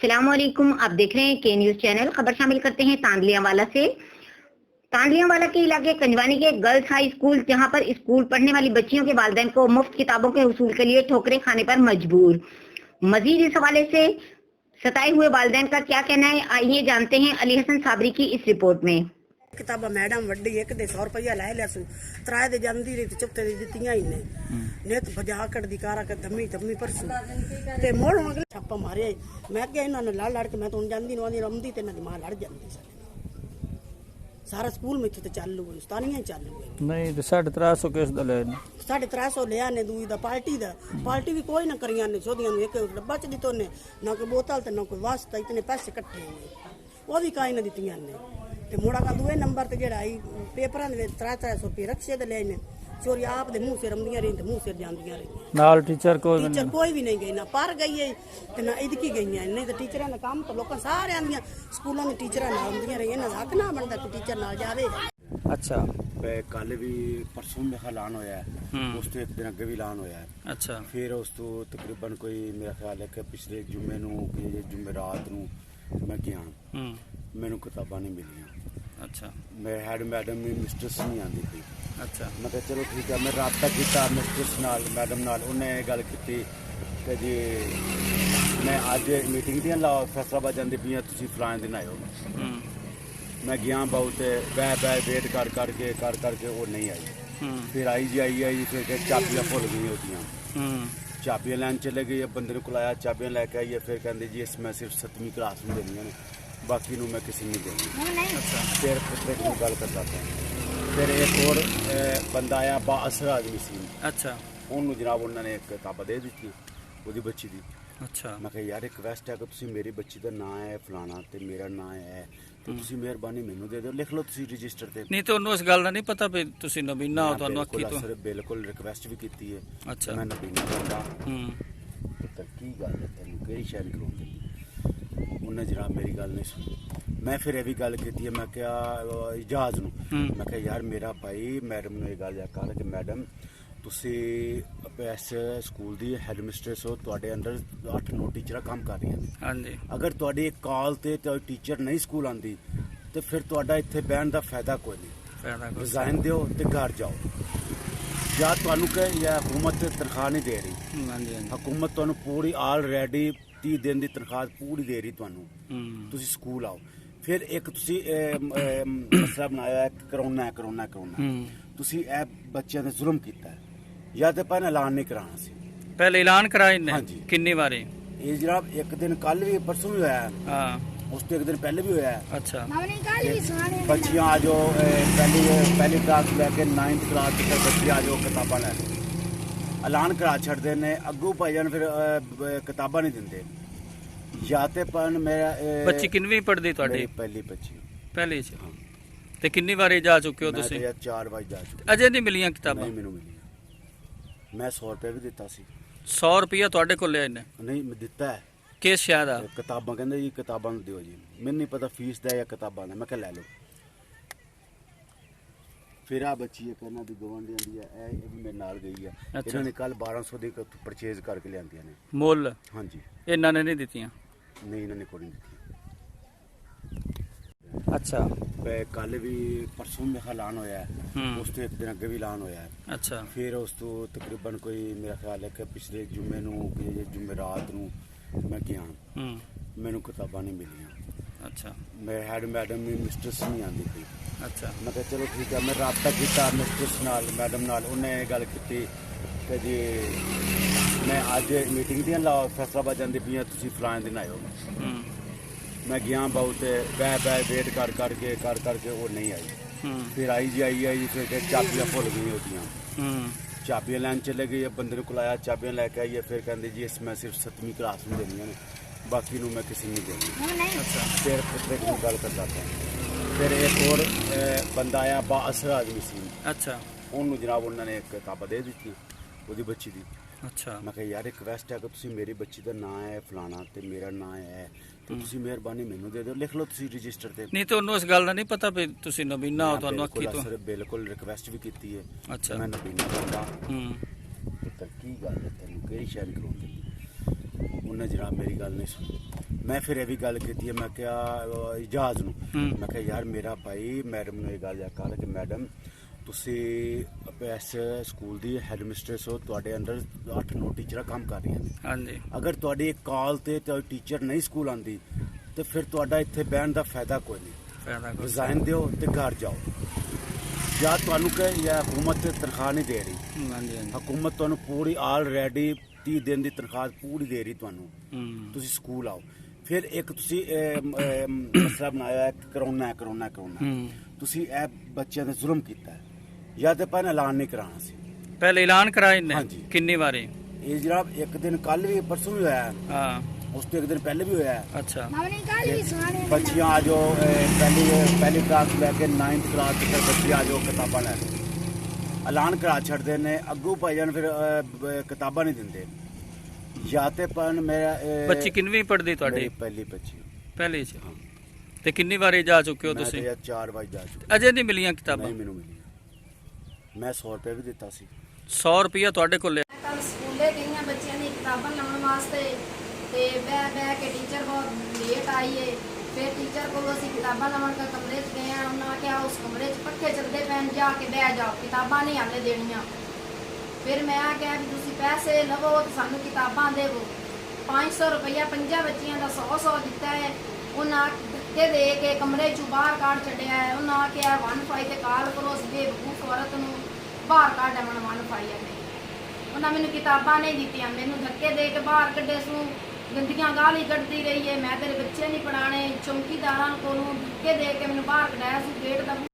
अस्सलामुअलैकुम। आप देख रहे हैं के न्यूज चैनल। खबर शामिल करते हैं तांदलियावाला से। तांदलियावाला के इलाके कंजवानी के गर्ल्स हाई स्कूल, जहां पर स्कूल पढ़ने वाली बच्चियों के वालिदैन को मुफ्त किताबों के हुसूल के लिए ठोकरें खाने पर मजबूर। मजीद इस हवाले से सताए हुए वालिदैन का क्या कहना है, आइए जानते हैं अली हसन साबरी की इस रिपोर्ट में। किताबा मैडम वड्डी एक दे 100 रुपया लै लिया सू त्राए दे जांदी रही चुपते दी दित्तियां ही ने नेत भजा कट दी कारा के धम्मी धम्मी परसू ते मोड़ अगले छापा मारे। मैं क्या इन्हां ने लड़ के मैं तो जांदी नवादी रमदी ते ना मां लड़ जांदी सारा स्कूल में तो चालू है उस्तानियां चालू है नहीं तो 350 केस दा ले 350 लिया ने दूई दा पार्टी भी कोई ना करियां ने सोदियां एक डब्बा च दितो ने ना कोई बोतल ते ना कोई वास्ता इतने पैसे इकट्ठे ने वो भी काई ना दित्तियां ने ते मोड़ा का दूए नंबर ते जेड़ा आई पेपरां दे 300 रुपए रक्शे दे ले ने चोरी आप दे मुंह से रमदियां रही ते मुंह से जांदियां रही नाल टीचर कोई भी नहीं गई ना पार गई है ते ना इदकी गई है नहीं तो टीचरां दा काम तो लोकां सारे आंदियां स्कूलां दी टीचरां नाल आंदियां रही ना हक ना बनदा कि टीचर नाल जावे। अच्छा कल भी परसों में ऐलान होया है, उस तो एक दिन अगे भी ऐलान होया है। अच्छा फिर उस तो तकरीबन कोई मेरा ख्याल है कि पिछले जुम्मे नूं जुम्मे रात नूं मैं गया मैनू किताबां नहीं मिलियां। अच्छा मैं हैड मैडम भी मिस्ट्रेस नहीं आती थी। अच्छा मैं कहा चलो ठीक है, मैं राबता किया मिस्ट्रेस नाल मैडम नाल, उन्हें गल की कि जी मैं अज मीटिंग दी लाओ फैसलाबाद जाती पी तुम फलाने दिन आयो। मैं गया बहुत बह वेट कर करके वो नहीं आई। फिर आई जी फिर चाबियां भुल गई होतियां, चाबियां लैन चले गई, बंदे को लाया चाबियां लैके आइए फिर कहते जी इस मैं सिर्फ 7वीं क्लास में देनियां ने बाकी नूं मैं किसी नहीं देनी। फिर पुत्रे की गल करता था। फिर एक और बंदा आया बाअसर आदमी सी। अच्छा उन्होंने जनाब उन्होंने एक किताब दे दी वो बच्ची दी। अच्छा मैं कहा यार रिक्वेस्ट है कि तुम मेरी बच्ची का नाम है फलाना ते मेरा नाम है तो तुम मेहरबानी मैनू दे दो, लिख लो तुम रजिस्टर ते। नहीं तो उस गल दा नहीं पता भी तुसी नबीना हो ਤੁਹਾਨੂੰ ਅੱਖੀ ਤੋਂ बिल्कुल रिक्वेस्ट भी की है। अच्छा मैं नबीना बंदा तो की गल है तेन केड़ी शैल करोगे उन्हें जनाब मेरी गल नहीं सुनी। मैं फिर यह भी गल की है, मैं क्या इजाज नूं मैं क्या यार मेरा भाई मैडम ने गल कहा कि मैडम तुसी इस स्कूल की हैड मिस्ट्रेस हो, तुहाडे अंडर 8-9 टीचर काम कर रही हैं। हाँ जी अगर तुहाडी कॉल ते टीचर नहीं स्कूल आती तो फिर तुहाडा इत्थे बहन का फायदा कोई नहीं। रिजाइन दो तो घर जाओ, या तुहानू या हुकूमत तनख्वाह नहीं दे रही। हुकूमत तुहानू पूरी ऑलरेडी 30 दिन की तनख्वाह पूरी दे रही तुहानू, तुसी स्कूल आओ। फिर एक तुसी मसला बनाया है करोना तुसी ए बच्चों ने जुल्म किया है, या तो पहले ऐलान नहीं कराना सी। पहले ऐलान कराया हाँ जी कितनी बारी ये जनाब एक दिन कल भी परसों भी होया है, हाँ उस तो एक दिन पहले भी होया है। अच्छा बच्चियां आ जाओ पहली क्लास लैके 9th क्लास तक बच्चे आ जाओ किताबा लैके ऐलान करा छड़ते ने अगू भाई जान फिर किताबा नहीं दिंदे। या तो पन मेरा बच्ची किनवी पढ़दी ਤੁਹਾਡੀ पहली बच्ची पहली च ਤੇ ਕਿੰਨੀ ਵਾਰੀ ਜਾ ਚੁੱਕੇ ਹੋ ਤੁਸੀਂ? मैं 4 बार जा चुका। ਅਜੇ ਨਹੀਂ ਮਿਲੀਆਂ ਕਿਤਾਬਾਂ? नहीं मैनू मिली। मैं 100 रुपये भी दिता सी। 100 रुपया ਤੁਹਾਡੇ ਕੋਲ ਲਿਆ ਇਹਨੇ? नहीं मैं दिता है ਕਿਸ ਸ਼ਾਇਦ ਆ किताबां कहते जी किताबां दिओ जी, मैनू नहीं पता फीस दा या किताबां दा। मैं कहा लै लो। फिर आ बच्ची एक इन्हां दी गवांढियां दी है ये भी मेरे नाल गई है। इन्हां ने कल 1200 दी परचेज करके लियांदियां ने ਮੁੱਲ हाँ जी। ਇਹਨਾਂ ਨੇ ਨਹੀਂ ਦਿੱਤੀਆਂ? नहीं इन्होंने कोई नहीं दी। अच्छा कल भी परसों में ऐलान होया है, उस तो एक दिन अगे भी ऐलान होया है। अच्छा फिर उस तो तकरीबन कोई मेरा ख्याल है कि पिछले जुम्मे नूं जुम्मे रात नूं मैं गया मैनू किताबां नहीं मिलियां। अच्छा मैं हैड मैडम भी मिस्ट्रेस नहीं आती थी। अच्छा मैं कहा चलो ठीक है, मैं राबता किया मिस्ट्रेस नाल मैडम नाल, उन्हें गल की कि जी मैं अज मीटिंग दी लाओ फैसलाबाद जाती पी तुम फलाने दिन आयो। मैं गया बहुत बह वेट कर करके वो नहीं आई। फिर आई जी फिर चाबियां भुल गई होतियां, चाबियां लैन चले गई, बंदे को लाया चाबियां लैके आइए फिर कहते जी इस मैं सिर्फ 7वीं क्लास में देनियां ने बाकी नूं मैं किसी नहीं देनी। फिर पुत्रे की गल करता था। फिर एक और बंदा आया बाअसर आदमी सी। अच्छा उन्होंने जनाब उन्होंने एक किताब दे दी वो बच्ची दी। अच्छा मैं कहा यार रिक्वेस्ट है कि तुम मेरी बच्ची का नाम है फलाना ते मेरा नाम है तो तुम मेहरबानी मैनू दे दो, लिख लो तुम रजिस्टर ते। नहीं तो उन्होंने इस गल दा नहीं पता भी तुसी नबीना हो ਤੁਹਾਨੂੰ ਅੱਖੀ ਤੋਂ? बिल्कुल रिक्वेस्ट भी की है। अच्छा मैं नबीना बंदा तो की गल है तेन केड़ी शैल करोगे उन्हें जनाब मेरी गल नहीं सुनी। ਮੈਂ ਫਿਰ ਇਹ ਵੀ ਗੱਲ ਕੀਤੀ ਹੈ, ਮੈਂ ਕਿਹਾ ਇਜਾਜ਼ ਨੂੰ ਮੈਂ ਕਿਹਾ ਯਾਰ ਮੇਰਾ ਭਾਈ ਮੈਡਮ ਨੂੰ ਇਹ ਗੱਲ ਕਰ ਕਿ ਮੈਡਮ ਤੁਸੀਂ ਇਸ ਸਕੂਲ ਦੀ ਹੈਡ ਮਿਸਟਰਸ ਹੋ, ਤੁਹਾਡੇ ਅੰਡਰ 8-9 ਟੀਚਰਾਂ ਕੰਮ ਕਰ ਰਹੀਆਂ ਨੇ। ਹਾਂਜੀ ਅਗਰ ਤੁਹਾਡੀ ਇੱਕ ਕਾਲ ਤੇ ਟੀਚਰ ਨਹੀਂ ਸਕੂਲ ਆਉਂਦੀ ਤੇ ਫਿਰ ਤੁਹਾਡਾ ਇੱਥੇ ਬਹਿਣ ਦਾ ਫਾਇਦਾ ਕੋਈ ਨਹੀਂ। ਫਾਇਦਾ ਕੁਛ। ਰਿਜ਼ਾਈਨ ਦਿਓ ਤੇ ਘਰ ਜਾਓ। ਜਾਂ ਤੁਹਾਨੂੰ ਕਹੇ ਜਾਂ ਹਕੂਮਤ ਤਨਖਾਹ ਨਹੀਂ ਦੇ ਰਹੀ, ਹਾਂਜੀ ਹਾਂਜੀ ਹਕੂਮਤ ਤੁਹਾਨੂੰ ਪੂਰੀ ਆਲਰੈਡੀ 30 ਦਿਨ ਦੀ ਤਨਖਾਹ ਪੂਰੀ ਦੇ ਰਹੀ ਤੁਹਾਨੂੰ, ਤੁਸੀਂ ਸਕੂਲ ਆਓ। ਫਿਰ ਇੱਕ ਤੁਸੀਂ ਮਸਲਾ ਬਣਾਇਆ ਹੈ ਕਰੋਨਾ ਕਰੋਨਾ ਕਰੋਨਾ, ਤੁਸੀਂ ਇਹ ਬੱਚਿਆਂ ਤੇ ਜ਼ੁਲਮ ਕੀਤਾ ਹੈ, ਜਾਂ ਤੇ ਪਹਿਲਾਂ ਐਲਾਨ ਨਹੀਂ ਕਰਾਉਣਾ ਸੀ। ਪਹਿਲੇ ਐਲਾਨ ਕਰਾਇਆ ਇਹਨੇ ਹਾਂਜੀ। ਕਿੰਨੀ ਵਾਰੀ? ਇਹ ਜਨਾਬ ਇੱਕ ਦਿਨ ਕੱਲ ਵੀ ਪਰਸੋਂ ਵੀ ਹੋਇਆ ਹੈ, ਹਾਂ ਉਸ ਤੋਂ ਇੱਕ ਦਿਨ ਪਹਿਲੇ ਵੀ ਹੋਇਆ ਹੈ। ਅੱਛਾ ਬੱਚੀਆਂ ਆ ਜਾਓ ਪਹਿਲੀ ਕਲਾਸ ਤੋਂ ਲੈ ਕੇ 9th ਕਲਾਸ ਤੱਕ ਬੱਚੇ ਆ ਜਾਓ ਕਿਤਾਬਾਂ ਲੈ ਕੇ, ਐਲਾਨ ਕਰਾ ਛੱਡਦੇ ਨੇ। ਅੱਗੋਂ ਭਾਈ ਜਾਨ ਫਿਰ ਕਿਤਾਬਾਂ ਨਹੀਂ ਦਿੰਦੇ। ਜਾਂ ਤੇ ਪਨ ਮੇਰਾ ਬੱਚੀ ਕਿੰਨਵੀਂ ਪੜ੍ਹਦੀ ਤੁਹਾਡੀ? ਮੇਰੀ ਪਹਿਲੀ ਬੱਚੀ ਪਹਿਲੀ ਚ। ਤੇ ਕਿੰਨੀ ਵਾਰੀ ਜਾ ਚੁੱਕੇ ਹੋ ਮੈਂ ਤੁਸੀਂ? ਤੇ 4 ਵਾਰ ਜਾ ਚੁੱਕਾ। ਅਜੇ ਨਹੀਂ ਮਿਲੀਆਂ ਕਿਤਾਬਾਂ? ਨਹੀਂ ਮੈਨੂੰ ਮਿਲੀ। ਮੈਂ 100 ਰੁਪਏ ਵੀ ਦਿੱਤਾ ਸੀ। 100 ਰੁਪਇਆ ਤੁਹਾਡੇ ਕੋਲ ਲਿਆ? ਕੱਲ ਸਕੂਲੇ ਗਈਆਂ ਬੱਚਿਆਂ ਦੀ ਕਿਤਾਬਾਂ ਲਾਉਣ ਵਾਸਤੇ ਤੇ ਬਹਿ ਕੇ ਟੀਚਰ ਬਹੁਤ ਲੇਟ ਆਈ ਏ। ਫਿਰ ਟੀਚਰ ਕੋਲ ਅਸੀਂ ਕਿਤਾਬਾਂ ਲਾਉਣ ਦਾ ਕਮਰੇ 'ਚ ਗਏ ਆ। ਉਹਨਾਂ ਕਿਹਾ ਉਸ ਕਮਰੇ 'ਚ ਪੱਖੇ ਚੱਲਦੇ ਪੈਣ, ਜਾ ਕੇ ਬਹਿ ਜਾਓ, ਕਿਤਾਬਾਂ ਨਹੀਂ ਹਾਲੇ ਦੇਣੀਆਂ। ਫਿਰ ਮੈਂ ਕਿਹਾ ਵੀ ਤੁਸੀਂ ਪੈਸੇ ਲਵੋ ਤੇ ਸਾਨੂੰ ਕਿਤਾਬਾਂ ਦੇਵੋ। 500 ਰੁਪਇਆ 5 ਬੱਚਿਆਂ ਦਾ 100 ਦਿੱਤਾ ਹੈ। ਉਹਨਾਂ ਧੱਕੇ ਦੇ ਕੇ ਕਮਰੇ 'ਚੋਂ ਬਾਹਰ ਕੱਢ ਛੱਡਿਆ ਹੈ। ਉਹਨਾਂ ਕਿਹਾ 1 ਤੇ ਕਾਲ ਕਰੋ, ਉਸ ਬੇਵਕੂਫ ਔਰਤ ਨੂੰ ਬਾਹਰ ਕੱਢ ਆਵਣ 1 ਆਪਣੇ। ਉਹਨਾਂ ਮੈਨੂੰ ਕਿਤਾਬਾਂ ਨਹੀਂ ਦਿੱਤੀਆਂ, ਮੈਨੂੰ ਧੱਕੇ ਦੇ ਕੇ ਬਾਹਰ ਕੱਢੇ ਸੂ। ਗੰਦੀਆਂ ਗਾਲੀ ਕੱਢਦੀ ਰਹੀ ਹੈ, ਮੈਂ ਤੇਰੇ ਬੱਚੇ ਨਹੀਂ ਪੜਾਣੇ। ਚੌਂਕੀਦਾਰਾਂ ਕੋਲੋਂ ਧੱਕੇ ਦੇ ਕੇ ਮੈਨੂੰ ਬਾਹਰ ਕਢਾਇਆ ਸੀ। ਗੇਟ ਦਾ